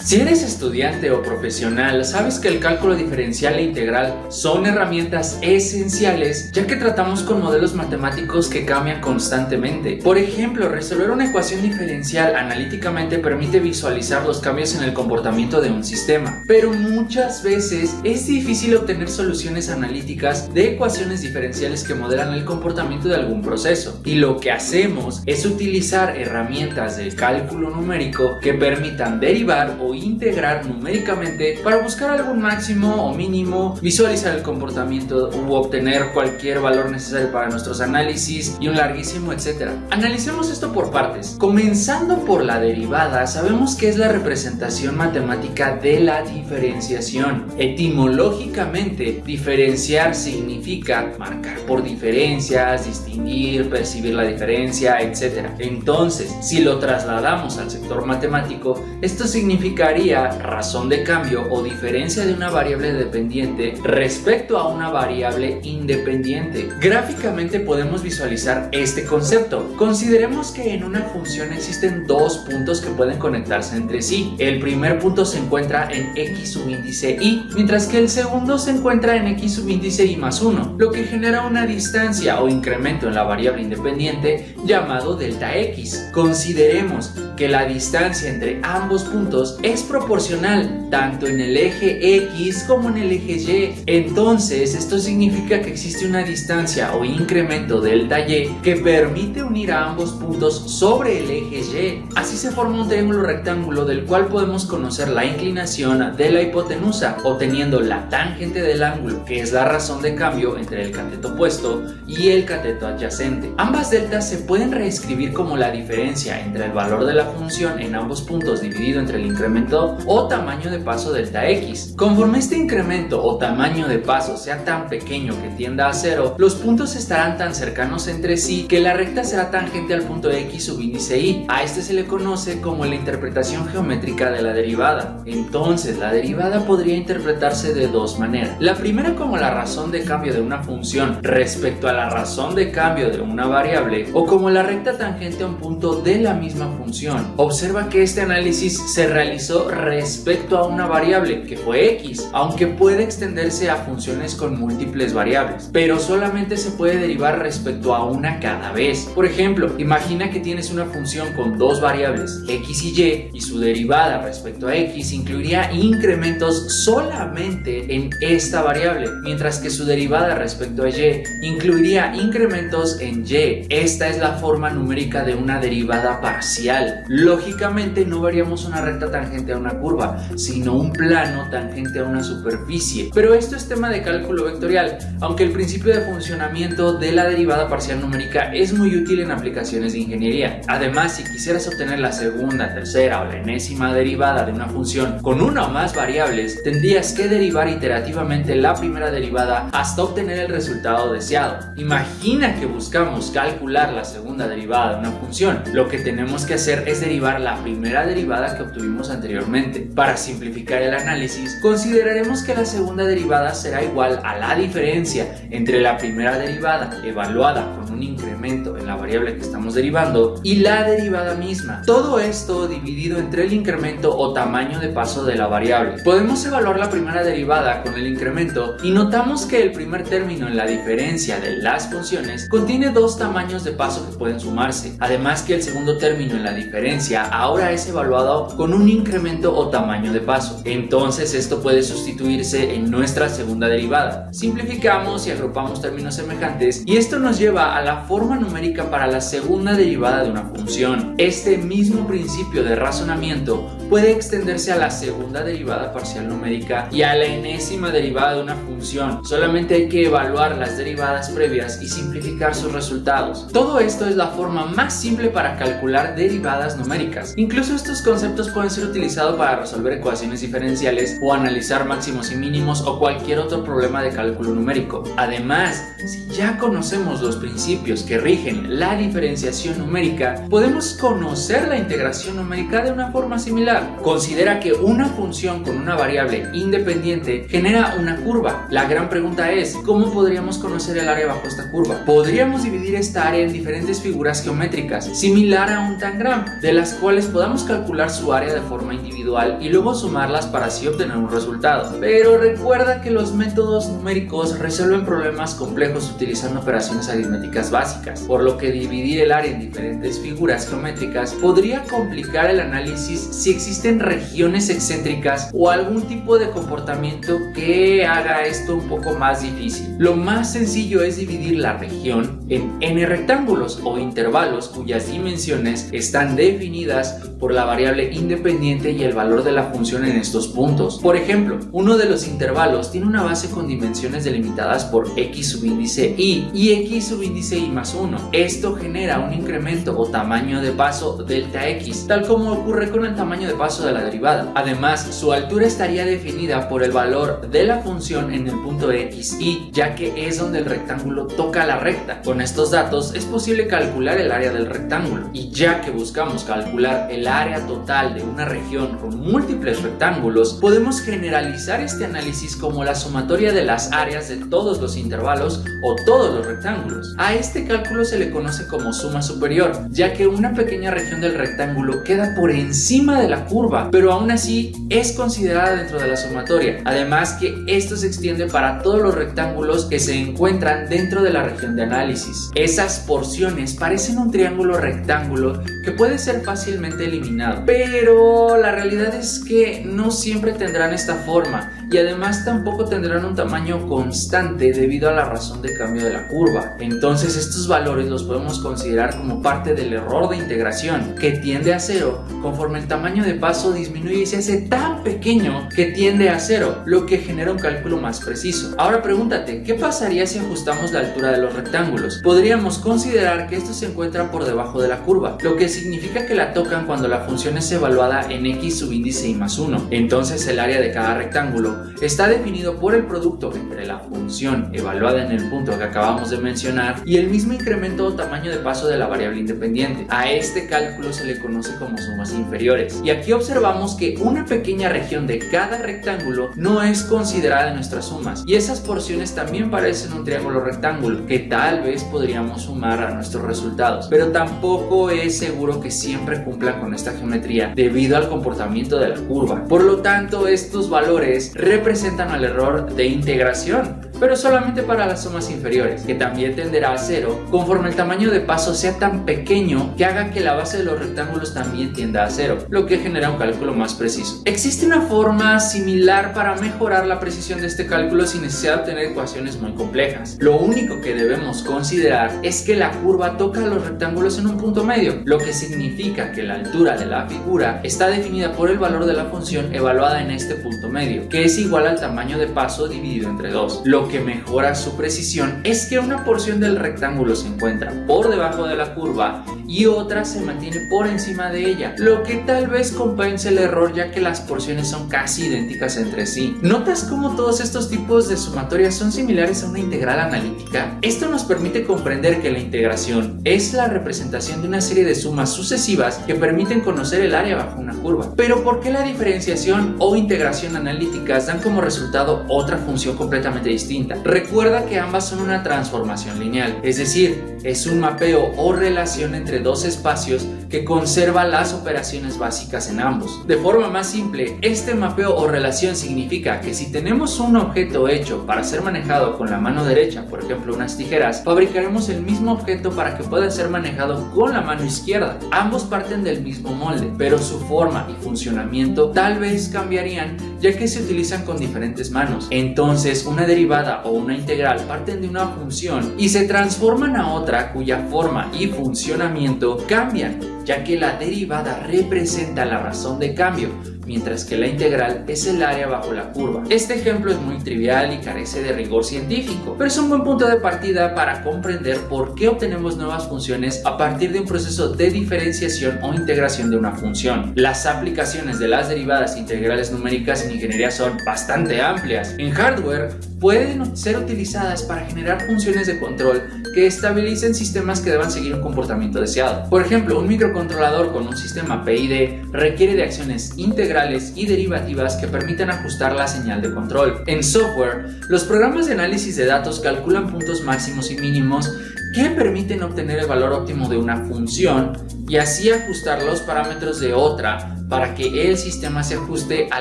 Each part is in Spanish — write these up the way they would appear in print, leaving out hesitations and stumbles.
Si eres estudiante o profesional, sabes que el cálculo diferencial e integral son herramientas esenciales, ya que tratamos con modelos matemáticos que cambian constantemente. Por ejemplo, resolver una ecuación diferencial analíticamente permite visualizar los cambios en el comportamiento de un sistema, pero muchas veces es difícil obtener soluciones analíticas de ecuaciones diferenciales que modelan el comportamiento de algún proceso. Y lo que hacemos es utilizar herramientas del cálculo numérico que permitan derivar o integrar numéricamente para buscar algún máximo o mínimo, visualizar el comportamiento u obtener cualquier valor necesario para nuestros análisis y un larguísimo etcétera. Analicemos esto por partes. Comenzando por la derivada, sabemos que es la representación matemática de la diferenciación. Etimológicamente, diferenciar significa marcar por diferencias, distinguir, percibir la diferencia, etc. Entonces, si lo trasladamos al sector matemático, esto significaría razón de cambio o diferencia de una variable dependiente respecto a una variable independiente. Gráficamente podemos visualizar este concepto. Consideremos que en una función existen dos puntos que pueden conectarse entre sí. El primer punto se encuentra en x subíndice y, mientras que el segundo se encuentra en x subíndice y más 1, lo que genera una distancia o incremento en la variable independiente llamado delta x. Consideremos que la distancia entre ambos puntos es proporcional tanto en el eje X como en el eje Y. Entonces, esto significa que existe una distancia o incremento delta Y que permite unir a ambos puntos sobre el eje Y. Así se forma un triángulo rectángulo del cual podemos conocer la inclinación de la hipotenusa, obteniendo la tangente del ángulo, que es la razón de cambio entre el cateto opuesto y el cateto adyacente. Ambas deltas se pueden reescribir como la diferencia entre el valor de la función en ambos puntos dividido entre el incremento o tamaño de paso delta x. Conforme este incremento o tamaño de paso sea tan pequeño que tienda a cero, los puntos estarán tan cercanos entre sí que la recta será tangente al punto x subíndice y. A este se le conoce como la interpretación geométrica de la derivada. Entonces, la derivada podría interpretarse de dos maneras. La primera como la razón de cambio de una función respecto a la razón de cambio de una variable, o como la recta tangente a un punto de la misma función. Observa que este análisis se realizó respecto a una variable que fue x, aunque puede extenderse a funciones con múltiples variables, pero solamente se puede derivar respecto a una cada vez. Por ejemplo, imagina que tienes una función con dos variables, x y su derivada respecto a x incluiría incrementos solamente en esta variable, mientras que su derivada respecto a y incluiría incrementos en y. Esta es la forma numérica de una derivada parcial. Lógicamente no veríamos una recta tangente a una curva, sino un plano tangente a una superficie. Pero esto es tema de cálculo vectorial, aunque el principio de funcionamiento de la derivada parcial numérica es muy útil en aplicaciones de ingeniería. Además, si quisieras obtener la segunda, tercera o la enésima derivada de una función con una o más variables, tendrías que derivar iterativamente la primera derivada hasta obtener el resultado deseado. Imagina que buscamos calcular la segunda derivada de una función. Lo que tenemos que hacer es derivar la primera derivada que obtuvimos anteriormente. Para simplificar el análisis, consideraremos que la segunda derivada será igual a la diferencia entre la primera derivada, evaluada con un incremento en la variable que estamos derivando, y la derivada misma. Todo esto dividido entre el incremento o tamaño de paso de la variable. Podemos evaluar la primera derivada con el incremento y notamos que el primer término en la diferencia de las funciones contiene dos tamaños de paso que pueden sumarse. Además que el segundo término en la diferencia ahora es evaluado con un incremento o tamaño de paso. Entonces esto puede sustituirse en nuestra segunda derivada. Simplificamos y agrupamos términos semejantes y esto nos lleva a la forma numérica para la segunda derivada de una función. Este mismo principio de razonamiento puede extenderse a la segunda derivada parcial numérica y a la enésima derivada de una función. Solamente hay que evaluar las derivadas previas y simplificar sus resultados. Todo esto es la forma más simple para calcular derivadas numéricas. Incluso estos conceptos pueden ser utilizados para resolver ecuaciones diferenciales o analizar máximos y mínimos o cualquier otro problema de cálculo numérico. Además, si ya conocemos los principios que rigen la diferenciación numérica, podemos conocer la integración numérica de una forma similar. Considera que una función con una variable independiente genera una curva. La gran pregunta es, ¿cómo podríamos conocer el área bajo esta curva? Podríamos dividir esta área en diferentes figuras geométricas, similar a un tangram, de las cuales podamos calcular su área de forma individual y luego sumarlas para así obtener un resultado. Pero recuerda que los métodos numéricos resuelven problemas complejos utilizando operaciones aritméticas básicas, por lo que dividir el área en diferentes figuras geométricas podría complicar el análisis si existen regiones excéntricas o algún tipo de comportamiento que haga esto un poco más difícil. Lo más sencillo es dividir la región en n rectángulos o intervalos cuyas dimensiones están definidas por la variable independiente y el valor de la función en estos puntos. Por ejemplo, uno de los intervalos tiene una base con dimensiones delimitadas por x subíndice y x subíndice y más 1. Esto genera un incremento o tamaño de paso delta x, tal como ocurre con el tamaño de paso de la derivada. Además, su altura estaría definida por el valor de la función en el punto x y, ya que es donde el rectángulo toca la recta. Con estos datos es posible calcular el área del rectángulo, y ya que buscamos calcular el área total de una región con múltiples rectángulos, podemos generalizar este análisis como la sumatoria de las áreas de todos los intervalos o todos los rectángulos. A este cálculo se le conoce como suma superior, ya que una pequeña región del rectángulo queda por encima de la curva, pero aún así es considerada dentro de la sumatoria. Además que esto se extiende para todos los rectángulos que se encuentran dentro de la región de análisis. Esas porciones parecen un triángulo rectángulo que puede ser fácilmente eliminado, pero la realidad es que no siempre tendrán esta forma y además tampoco tendrán un tamaño constante debido a la razón de cambio de la curva. Entonces estos valores los podemos considerar como parte del error de integración, que tiende a cero conforme el tamaño de paso disminuye y se hace tan pequeño que tiende a cero, lo que genera un cálculo más preciso. Ahora pregúntate, ¿qué pasaría si ajustamos la altura de los rectángulos? Podríamos considerar que estos se encuentran por debajo de la curva, lo que significa que la tocan cuando la función es evaluada en x subíndice y más 1. Entonces el área de cada rectángulo está definido por el producto entre la función evaluada en el punto que acabamos de mencionar y el mismo incremento o tamaño de paso de la variable independiente. A este cálculo se le conoce como sumas inferiores, y aquí observamos que una pequeña región de cada rectángulo no es considerada en nuestras sumas, y esas porciones también parecen un triángulo rectángulo que tal vez podríamos sumar a nuestros resultados, pero tampoco es seguro que siempre cumplan con esta geometría debido al comportamiento de la curva. Por lo tanto, estos valores representan el error de integración, pero solamente para las sumas inferiores, que también tenderá a cero conforme el tamaño de paso sea tan pequeño que haga que la base de los rectángulos también tienda a cero, lo que genera un cálculo más preciso. Existe una forma similar para mejorar la precisión de este cálculo sin necesidad de obtener ecuaciones muy complejas. Lo único que debemos considerar es que la curva toca a los rectángulos en un punto medio, lo que significa que la altura de la figura está definida por el valor de la función evaluada en este punto medio, que es igual al tamaño de paso dividido entre 2. Lo que mejora su precisión es que una porción del rectángulo se encuentra por debajo de la curva y otra se mantiene por encima de ella, lo que tal vez compense el error ya que las porciones son casi idénticas entre sí. ¿Notas cómo todos estos tipos de sumatorias son similares a una integral analítica? Esto nos permite comprender que la integración es la representación de una serie de sumas sucesivas que permiten conocer el área bajo una curva. Pero ¿por qué la diferenciación o integración analíticas dan como resultado otra función completamente distinta? Recuerda que ambas son una transformación lineal, es decir, es un mapeo o relación entre dos espacios que conserva las operaciones básicas en ambos. De forma más simple, este mapeo o relación significa que si tenemos un objeto hecho para ser manejado con la mano derecha, por ejemplo unas tijeras, fabricaremos el mismo objeto para que pueda ser manejado con la mano izquierda. Ambos parten del mismo molde, pero su forma y funcionamiento tal vez cambiarían ya que se utilizan con diferentes manos. Entonces una derivada o una integral parten de una función y se transforman a otra cuya forma y funcionamiento cambian, ya que la derivada representa la razón de cambio, mientras que la integral es el área bajo la curva. Este ejemplo es muy trivial y carece de rigor científico, pero es un buen punto de partida para comprender por qué obtenemos nuevas funciones a partir de un proceso de diferenciación o integración de una función. Las aplicaciones de las derivadas integrales numéricas en ingeniería son bastante amplias. En hardware pueden ser utilizadas para generar funciones de control que estabilicen sistemas que deban seguir un comportamiento deseado. Por ejemplo, un microcontrolador con un sistema PID requiere de acciones integrales y derivativas que permitan ajustar la señal de control. En software, los programas de análisis de datos calculan puntos máximos y mínimos que permiten obtener el valor óptimo de una función y así ajustar los parámetros de otra para que el sistema se ajuste a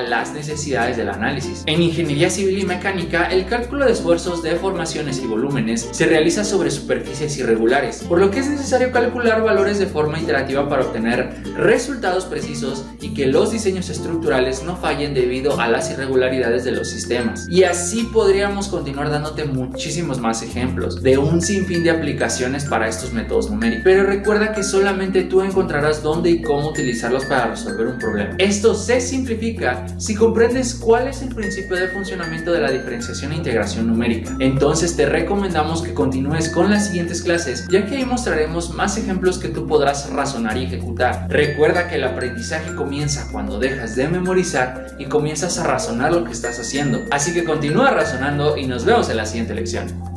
las necesidades del análisis. En ingeniería civil y mecánica, el cálculo de esfuerzos, deformaciones y volúmenes se realiza sobre superficies irregulares, por lo que es necesario calcular valores de forma iterativa para obtener resultados precisos y que los diseños estructurales no fallen debido a las irregularidades de los sistemas. Y así podríamos continuar dándote muchísimos más ejemplos de un sinfín de aplicaciones para estos métodos numéricos. Pero recuerda que solamente tú encontrarás dónde y cómo utilizarlos para resolver un problema. Esto se simplifica si comprendes cuál es el principio de funcionamiento de la diferenciación e integración numérica. Entonces te recomendamos que continúes con las siguientes clases, ya que ahí mostraremos más ejemplos que tú podrás razonar y ejecutar. Recuerda que el aprendizaje comienza cuando dejas de memorizar y comienzas a razonar lo que estás haciendo. Así que continúa razonando y nos vemos en la siguiente lección.